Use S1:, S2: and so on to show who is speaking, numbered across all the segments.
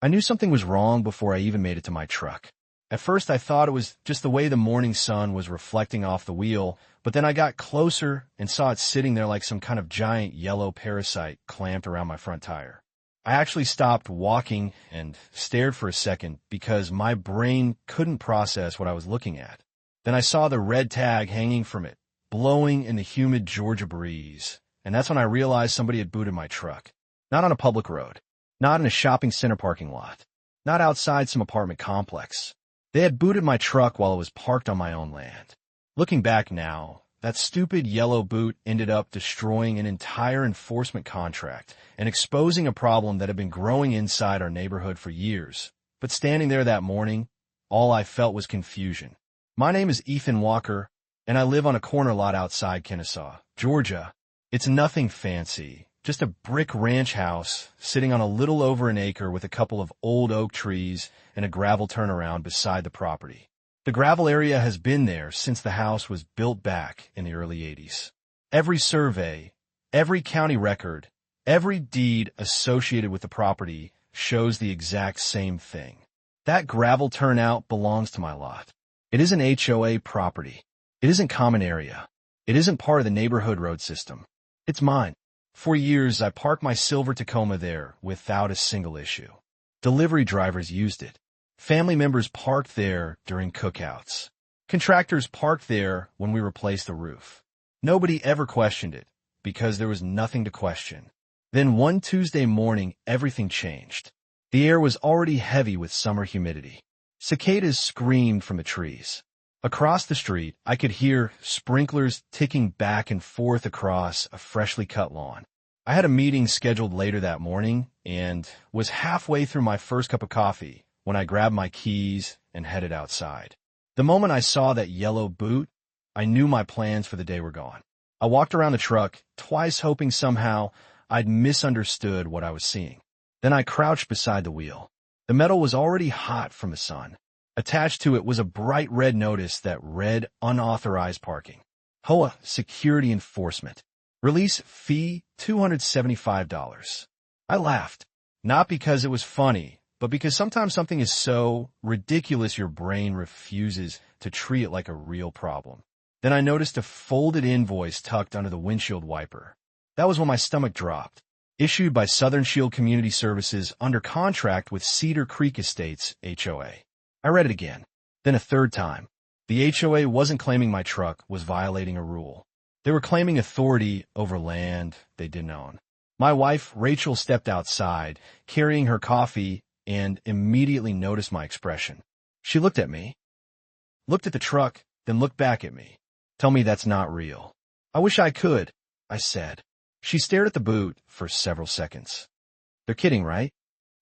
S1: I knew something was wrong before I even made it to my truck. At first, I thought it was just the way the morning sun was reflecting off the wheel, but then I got closer and saw it sitting there like some kind of giant yellow parasite clamped around my front tire. I actually stopped walking and stared for a second because my brain couldn't process what I was looking at. Then I saw the red tag hanging from it, blowing in the humid Georgia breeze, and that's when I realized somebody had booted my truck. Not on a public road, not in a shopping center parking lot, not outside some apartment complex. They had booted my truck while it was parked on my own land. Looking back now, that stupid yellow boot ended up destroying an entire enforcement contract and exposing a problem that had been growing inside our neighborhood for years. But standing there that morning, all I felt was confusion. My name is Ethan Walker, and I live on a corner lot outside Kennesaw, Georgia. It's nothing fancy. Just a brick ranch house sitting on a little over an acre with a couple of old oak trees and a gravel turnaround beside the property. The gravel area has been there since the house was built back in the early 80s. Every survey, every county record, every deed associated with the property shows the exact same thing. That gravel turnout belongs to my lot. It isn't HOA property. It isn't common area. It isn't part of the neighborhood road system. It's mine. For years, I parked my silver Tacoma there without a single issue. Delivery drivers used it. Family members parked there during cookouts. Contractors parked there when we replaced the roof. Nobody ever questioned it because there was nothing to question. Then one Tuesday morning, everything changed. The air was already heavy with summer humidity. Cicadas screamed from the trees. Across the street, I could hear sprinklers ticking back and forth across a freshly cut lawn. I had a meeting scheduled later that morning and was halfway through my first cup of coffee when I grabbed my keys and headed outside. The moment I saw that yellow boot, I knew my plans for the day were gone. I walked around the truck, twice hoping somehow I'd misunderstood what I was seeing. Then I crouched beside the wheel. The metal was already hot from the sun. Attached to it was a bright red notice that read unauthorized parking. HOA security enforcement. Release fee $275. I laughed, not because it was funny, but because sometimes something is so ridiculous your brain refuses to treat it like a real problem. Then I noticed a folded invoice tucked under the windshield wiper. That was when my stomach dropped. Issued by Southern Shield Community Services under contract with Cedar Creek Estates, HOA. I read it again, then a third time. The HOA wasn't claiming my truck was violating a rule. They were claiming authority over land they didn't own. My wife, Rachel, stepped outside, carrying her coffee, and immediately noticed my expression. She looked at me, looked at the truck, then looked back at me. Tell me that's not real. I wish I could, I said. She stared at the boot for several seconds. They're kidding, right?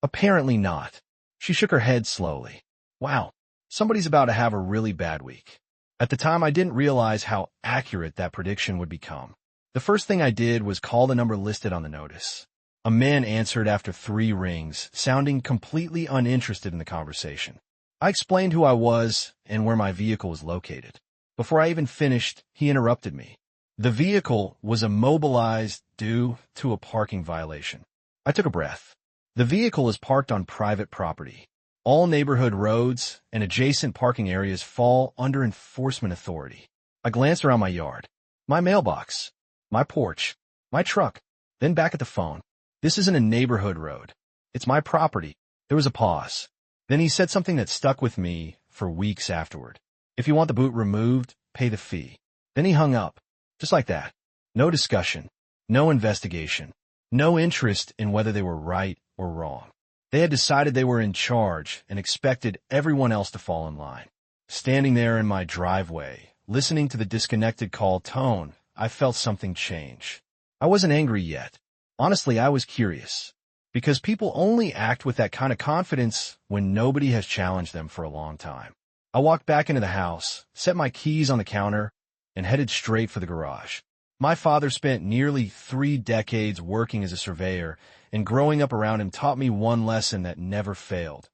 S1: Apparently not. She shook her head slowly. Wow, somebody's about to have a really bad week. At the time, I didn't realize how accurate that prediction would become. The first thing I did was call the number listed on the notice. A man answered after 3 rings, sounding completely uninterested in the conversation. I explained who I was and where my vehicle was located. Before I even finished, he interrupted me. The vehicle was immobilized due to a parking violation. I took a breath. The vehicle is parked on private property. All neighborhood roads and adjacent parking areas fall under enforcement authority. I glanced around my yard, my mailbox, my porch, my truck, then back at the phone. This isn't a neighborhood road. It's my property. There was a pause. Then he said something that stuck with me for weeks afterward. If you want the boot removed, pay the fee. Then he hung up, just like that. No discussion, no investigation, no interest in whether they were right or wrong. They had decided they were in charge and expected everyone else to fall in line. Standing there in my driveway, listening to the disconnected call tone, I felt something change. I wasn't angry yet. Honestly, I was curious. Because people only act with that kind of confidence when nobody has challenged them for a long time. I walked back into the house, set my keys on the counter, and headed straight for the garage. My father spent nearly 3 decades working as a surveyor, and growing up around him taught me one lesson that never failed.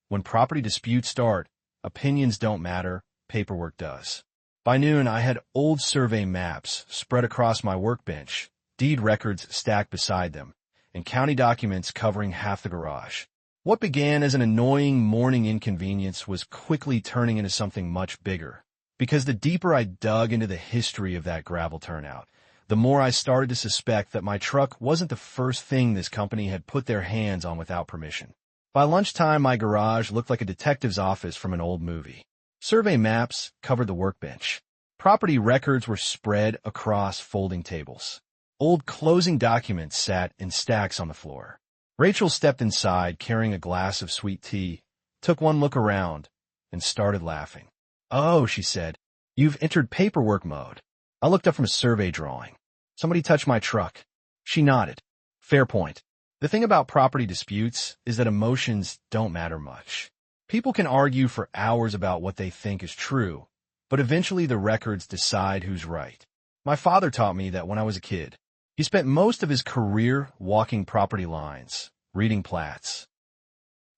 S1: When property disputes start, opinions don't matter, paperwork does. By noon, I had old survey maps spread across my workbench, deed records stacked beside them, and county documents covering half the garage. What began as an annoying morning inconvenience was quickly turning into something much bigger, because the deeper I dug into the history of that gravel turnout, the more I started to suspect that my truck wasn't the first thing this company had put their hands on without permission. By lunchtime, my garage looked like a detective's office from an old movie. Survey maps covered the workbench. Property records were spread across folding tables. Old closing documents sat in stacks on the floor. Rachel stepped inside carrying a glass of sweet tea, took one look around, and started laughing. "Oh," she said, "you've entered paperwork mode." I looked up from a survey drawing. "Somebody touched my truck." She nodded. "Fair point. The thing about property disputes is that emotions don't matter much. People can argue for hours about what they think is true, but eventually the records decide who's right. My father taught me that when I was a kid. He spent most of his career walking property lines, reading plats,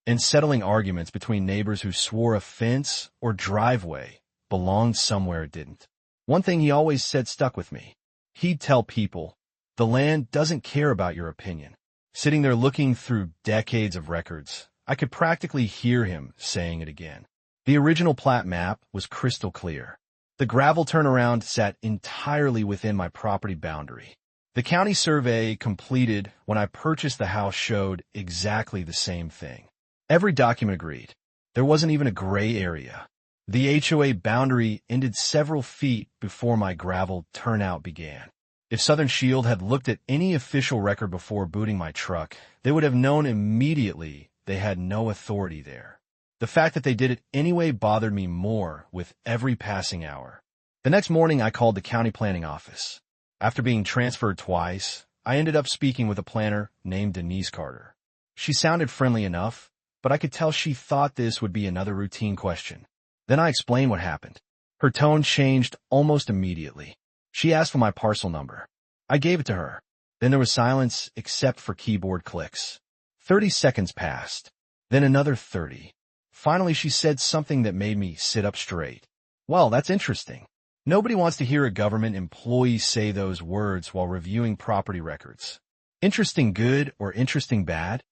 S1: and settling arguments between neighbors who swore a fence or driveway belonged somewhere it didn't. One thing he always said stuck with me. He'd tell people, "The land doesn't care about your opinion." Sitting there looking through decades of records, I could practically hear him saying it again. The original plat map was crystal clear. The gravel turnaround sat entirely within my property boundary. The county survey completed when I purchased the house showed exactly the same thing. Every document agreed. There wasn't even a gray area. The HOA boundary ended several feet before my gravel turnout began. If Southern Shield had looked at any official record before booting my truck, they would have known immediately they had no authority there. The fact that they did it anyway bothered me more with every passing hour. The next morning, I called the county planning office. After being transferred twice, I ended up speaking with a planner named Denise Carter. She sounded friendly enough, but I could tell she thought this would be another routine question. Then I explained what happened. Her tone changed almost immediately. She asked for my parcel number. I gave it to her. Then there was silence except for keyboard clicks. 30 seconds passed. Then another 30. Finally, she said something that made me sit up straight. "Well, that's interesting. Nobody wants to hear a government employee say those words while reviewing property records. Interesting good or interesting bad?"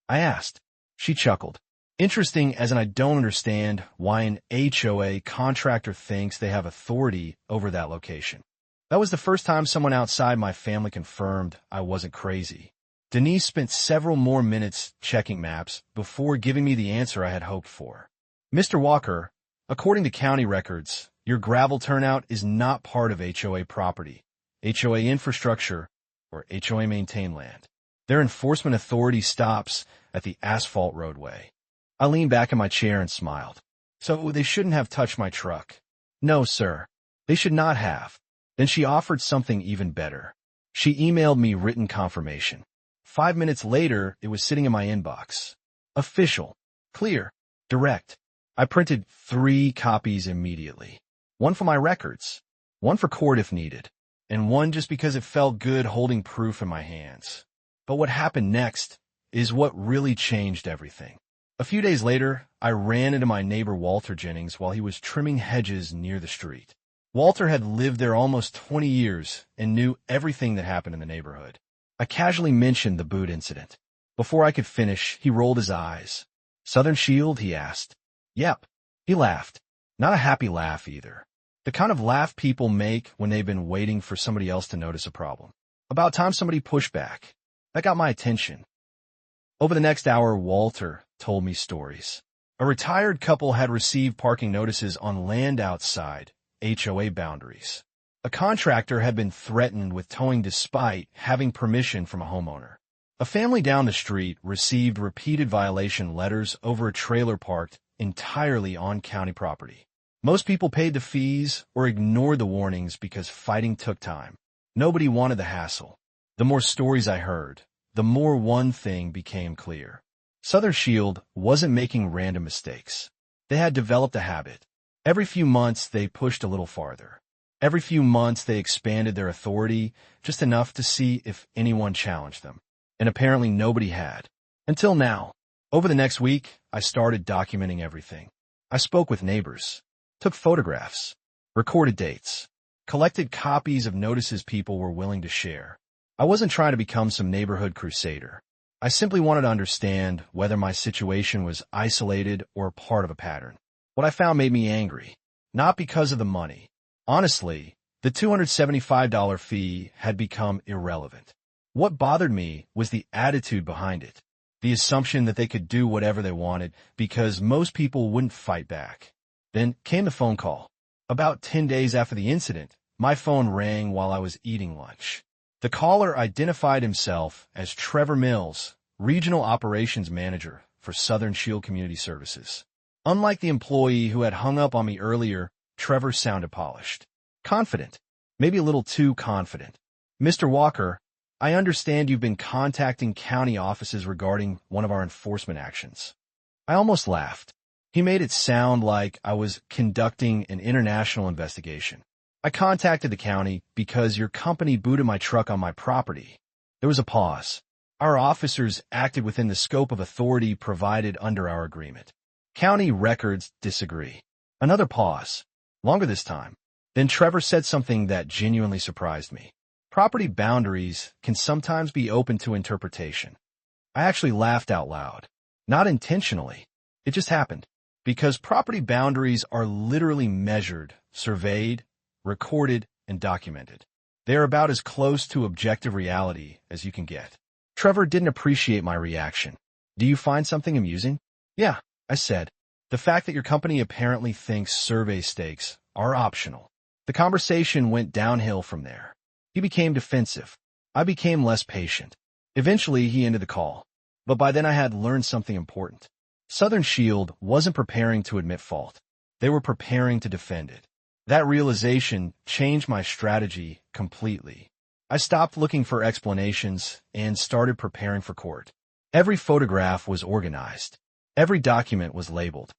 S1: I asked. She chuckled. "Interesting as in I don't understand why an HOA contractor thinks they have authority over that location." That was the first time someone outside my family confirmed I wasn't crazy. Denise spent several more minutes checking maps before giving me the answer I had hoped for. "Mr. Walker, according to county records, your gravel turnout is not part of HOA property, HOA infrastructure, or HOA maintained land. Their enforcement authority stops at the asphalt roadway." I leaned back in my chair and smiled. "So they shouldn't have touched my truck?" "No, sir. They should not have." Then she offered something even better. She emailed me written confirmation. 5 minutes later, it was sitting in my inbox. Official. Clear. Direct. I printed 3 copies immediately. One for my records, one for court if needed, and one just because it felt good holding proof in my hands. But what happened next is what really changed everything. A few days later, I ran into my neighbor Walter Jennings while he was trimming hedges near the street. Walter had lived there almost 20 years and knew everything that happened in the neighborhood. I casually mentioned the boot incident. Before I could finish, he rolled his eyes. "Southern Shield?" he asked. "Yep." He laughed. Not a happy laugh either. The kind of laugh people make when they've been waiting for somebody else to notice a problem. About time somebody pushed back. That got my attention. Over the next hour, Walter told me stories. A retired couple had received parking notices on land outside HOA boundaries. A contractor had been threatened with towing despite having permission from a homeowner. A family down the street received repeated violation letters over a trailer parked entirely on county property. Most people paid the fees or ignored the warnings because fighting took time. Nobody wanted the hassle. The more stories I heard, the more one thing became clear. Southern Shield wasn't making random mistakes. They had developed a habit. Every few months, they pushed a little farther. Every few months, they expanded their authority just enough to see if anyone challenged them. And apparently nobody had. Until now. Over the next week, I started documenting everything. I spoke with neighbors, took photographs, recorded dates, collected copies of notices people were willing to share. I wasn't trying to become some neighborhood crusader. I simply wanted to understand whether my situation was isolated or part of a pattern. What I found made me angry, not because of the money. Honestly, the $275 fee had become irrelevant. What bothered me was the attitude behind it, the assumption that they could do whatever they wanted because most people wouldn't fight back. Then came the phone call. About 10 days after the incident, my phone rang while I was eating lunch. The caller identified himself as Trevor Mills, Regional Operations Manager for Southern Shield Community Services. Unlike the employee who had hung up on me earlier, Trevor sounded polished. Confident. Maybe a little too confident. Mr. Walker, I understand you've been contacting county offices regarding one of our enforcement actions. I almost laughed. He made it sound like I was conducting an international investigation. I contacted the county because your company booted my truck on my property. There was a pause. Our officers acted within the scope of authority provided under our agreement. County records disagree. Another pause. Longer this time. Then Trevor said something that genuinely surprised me. Property boundaries can sometimes be open to interpretation. I actually laughed out loud. Not intentionally. It just happened. Because property boundaries are literally measured, surveyed, recorded, and documented. They are about as close to objective reality as you can get. Trevor didn't appreciate my reaction. Do you find something amusing? Yeah, I said. The fact that your company apparently thinks survey stakes are optional. The conversation went downhill from there. He became defensive. I became less patient. Eventually, he ended the call. But by then I had learned something important. Southern Shield wasn't preparing to admit fault. They were preparing to defend it. That realization changed my strategy completely. I stopped looking for explanations and started preparing for court. Every photograph was organized. Every document was labeled.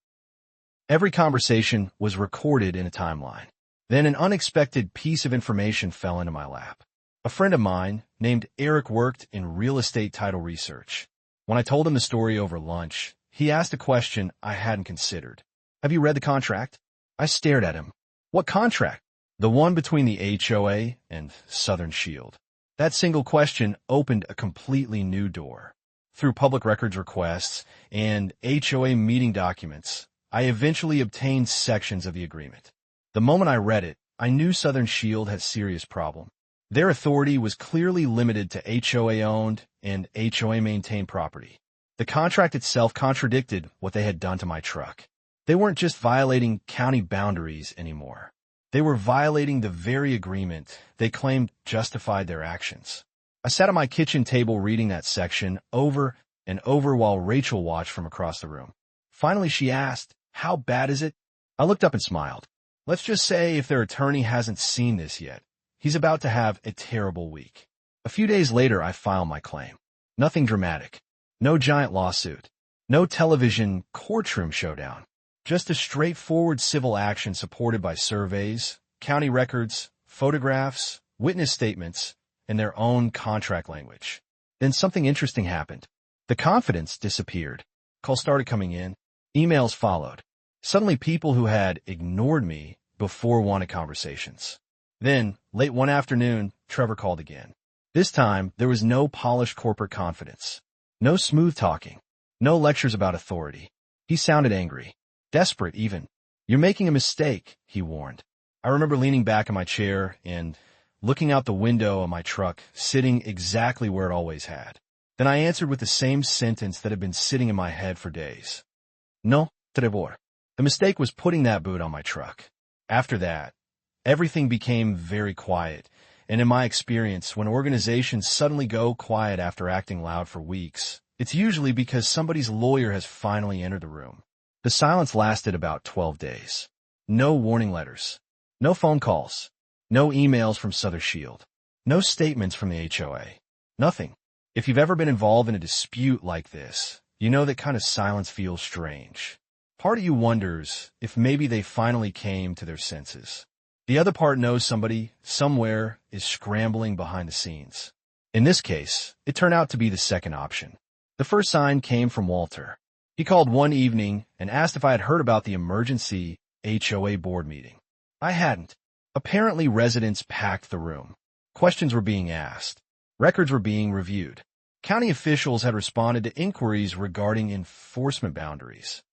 S1: Every conversation was recorded in a timeline. Then an unexpected piece of information fell into my lap. A friend of mine named Eric worked in real estate title research. When I told him the story over lunch, he asked a question I hadn't considered. Have you read the contract? I stared at him. What contract? The one between the HOA and Southern Shield. That single question opened a completely new door. Through public records requests and HOA meeting documents, I eventually obtained sections of the agreement. The moment I read it, I knew Southern Shield had a serious problem. Their authority was clearly limited to HOA-owned and HOA-maintained property. The contract itself contradicted what they had done to my truck. They weren't just violating county boundaries anymore. They were violating the very agreement they claimed justified their actions. I sat at my kitchen table reading that section over and over while Rachel watched from across the room. Finally, she asked, "How bad is it?" I looked up and smiled. Let's just say if their attorney hasn't seen this yet, he's about to have a terrible week. A few days later, I filed my claim. Nothing dramatic. No giant lawsuit. No television courtroom showdown. Just a straightforward civil action supported by surveys, county records, photographs, witness statements, and their own contract language. Then something interesting happened. The confidence disappeared. Calls started coming in. Emails followed. Suddenly people who had ignored me before wanted conversations. Then, late one afternoon, Trevor called again. This time, there was no polished corporate confidence. No smooth talking. No lectures about authority. He sounded angry. Desperate, even. "You're making a mistake," he warned. I remember leaning back in my chair and looking out the window of my truck, sitting exactly where it always had. Then I answered with the same sentence that had been sitting in my head for days. "No, Trevor." The mistake was putting that boot on my truck. After that, everything became very quiet, and in my experience, when organizations suddenly go quiet after acting loud for weeks, it's usually because somebody's lawyer has finally entered the room. The silence lasted about 12 days. No warning letters. No phone calls. No emails from Southern Shield. No statements from the HOA. Nothing. If you've ever been involved in a dispute like this, you know that kind of silence feels strange. Part of you wonders if maybe they finally came to their senses. The other part knows somebody, somewhere, is scrambling behind the scenes. In this case, it turned out to be the second option. The first sign came from Walter. He called one evening and asked if I had heard about the emergency HOA board meeting. I hadn't. Apparently, residents packed the room. Questions were being asked. Records were being reviewed. County officials had responded to inquiries regarding enforcement boundaries.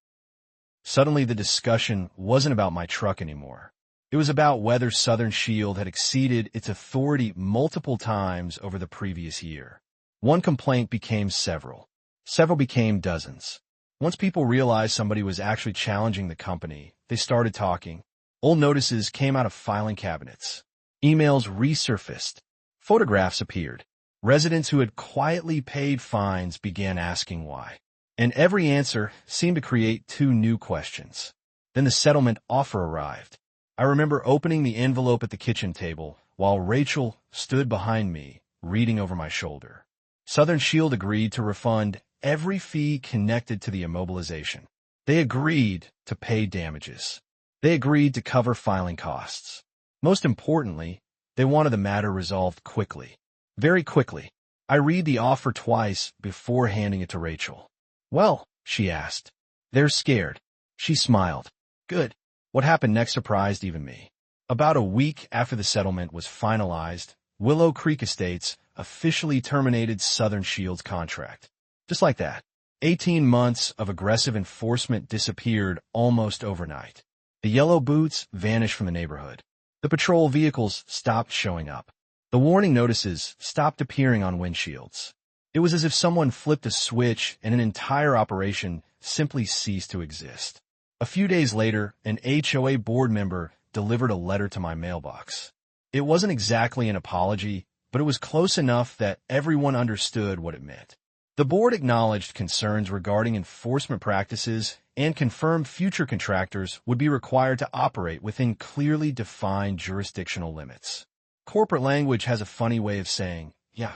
S1: Suddenly, the discussion wasn't about my truck anymore. It was about whether Southern Shield had exceeded its authority multiple times over the previous year. One complaint became several. Several became dozens. Once people realized somebody was actually challenging the company, they started talking. Old notices came out of filing cabinets. Emails resurfaced. Photographs appeared. Residents who had quietly paid fines began asking why. And every answer seemed to create two new questions. Then the settlement offer arrived. I remember opening the envelope at the kitchen table while Rachel stood behind me, reading over my shoulder. Southern Shield agreed to refund every fee connected to the immobilization. They agreed to pay damages. They agreed to cover filing costs. Most importantly, they wanted the matter resolved quickly. Very quickly. I read the offer twice before handing it to Rachel. "Well," she asked. "They're scared." She smiled. "Good." What happened next surprised even me. About a week after the settlement was finalized, Willow Creek Estates officially terminated Southern Shield's contract. Just like that. 18 months of aggressive enforcement disappeared almost overnight. The yellow boots vanished from the neighborhood. The patrol vehicles stopped showing up. The warning notices stopped appearing on windshields. It was as if someone flipped a switch and an entire operation simply ceased to exist. A few days later, an HOA board member delivered a letter to my mailbox. It wasn't exactly an apology, but it was close enough that everyone understood what it meant. The board acknowledged concerns regarding enforcement practices and confirmed future contractors would be required to operate within clearly defined jurisdictional limits. Corporate language has a funny way of saying, "Yeah,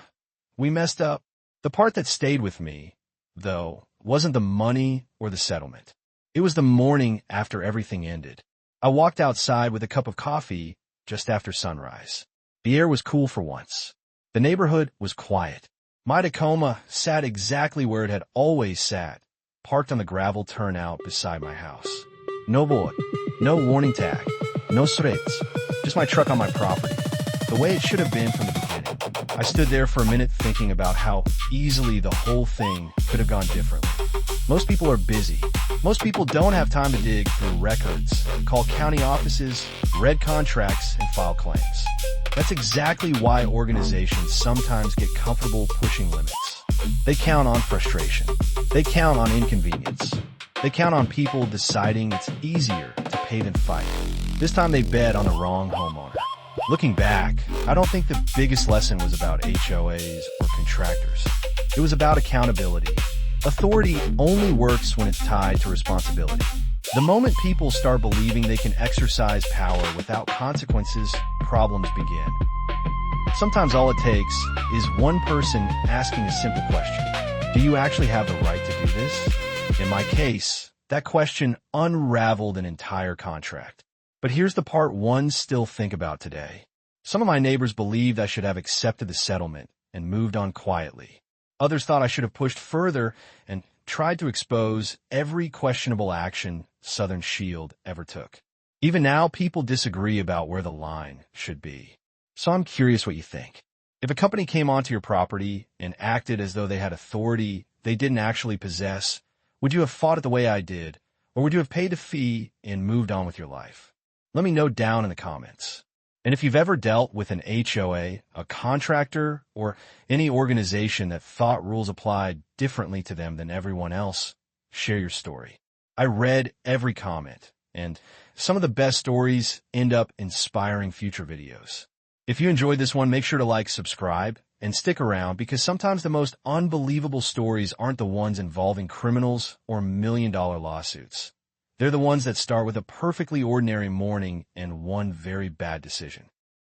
S1: we messed up." The part that stayed with me, though, wasn't the money or the settlement. It was the morning after everything ended. I walked outside with a cup of coffee just after sunrise. The air was cool for once. The neighborhood was quiet. My Tacoma sat exactly where it had always sat, parked on the gravel turnout beside my house. No board, no warning tag, no threats, just my truck on my property, the way it should have been from the beginning. I stood there for a minute thinking about how easily the whole thing could have gone differently. Most people are busy. Most people don't have time to dig through records, call county offices, read contracts, and file claims. That's exactly why organizations sometimes get comfortable pushing limits. They count on frustration. They count on inconvenience. They count on people deciding it's easier to pay than fight. This time they bet on the wrong homeowner. Looking back, I don't think the biggest lesson was about HOAs or contractors. It was about accountability. Authority only works when it's tied to responsibility. The moment people start believing they can exercise power without consequences, problems begin. Sometimes all it takes is one person asking a simple question. Do you actually have the right to do this? In my case, that question unraveled an entire contract. But here's the part ones still think about today. Some of my neighbors believed I should have accepted the settlement and moved on quietly. Others thought I should have pushed further and tried to expose every questionable action Southern Shield ever took. Even now, people disagree about where the line should be. So I'm curious what you think. If a company came onto your property and acted as though they had authority they didn't actually possess, would you have fought it the way I did, or would you have paid a fee and moved on with your life? Let me know down in the comments. And if you've ever dealt with an HOA, a contractor, or any organization that thought rules applied differently to them than everyone else, share your story. I read every comment, and some of the best stories end up inspiring future videos. If you enjoyed this one, make sure to like, subscribe, and stick around because sometimes the most unbelievable stories aren't the ones involving criminals or million-dollar lawsuits. They're the ones that start with a perfectly ordinary morning and one very bad decision.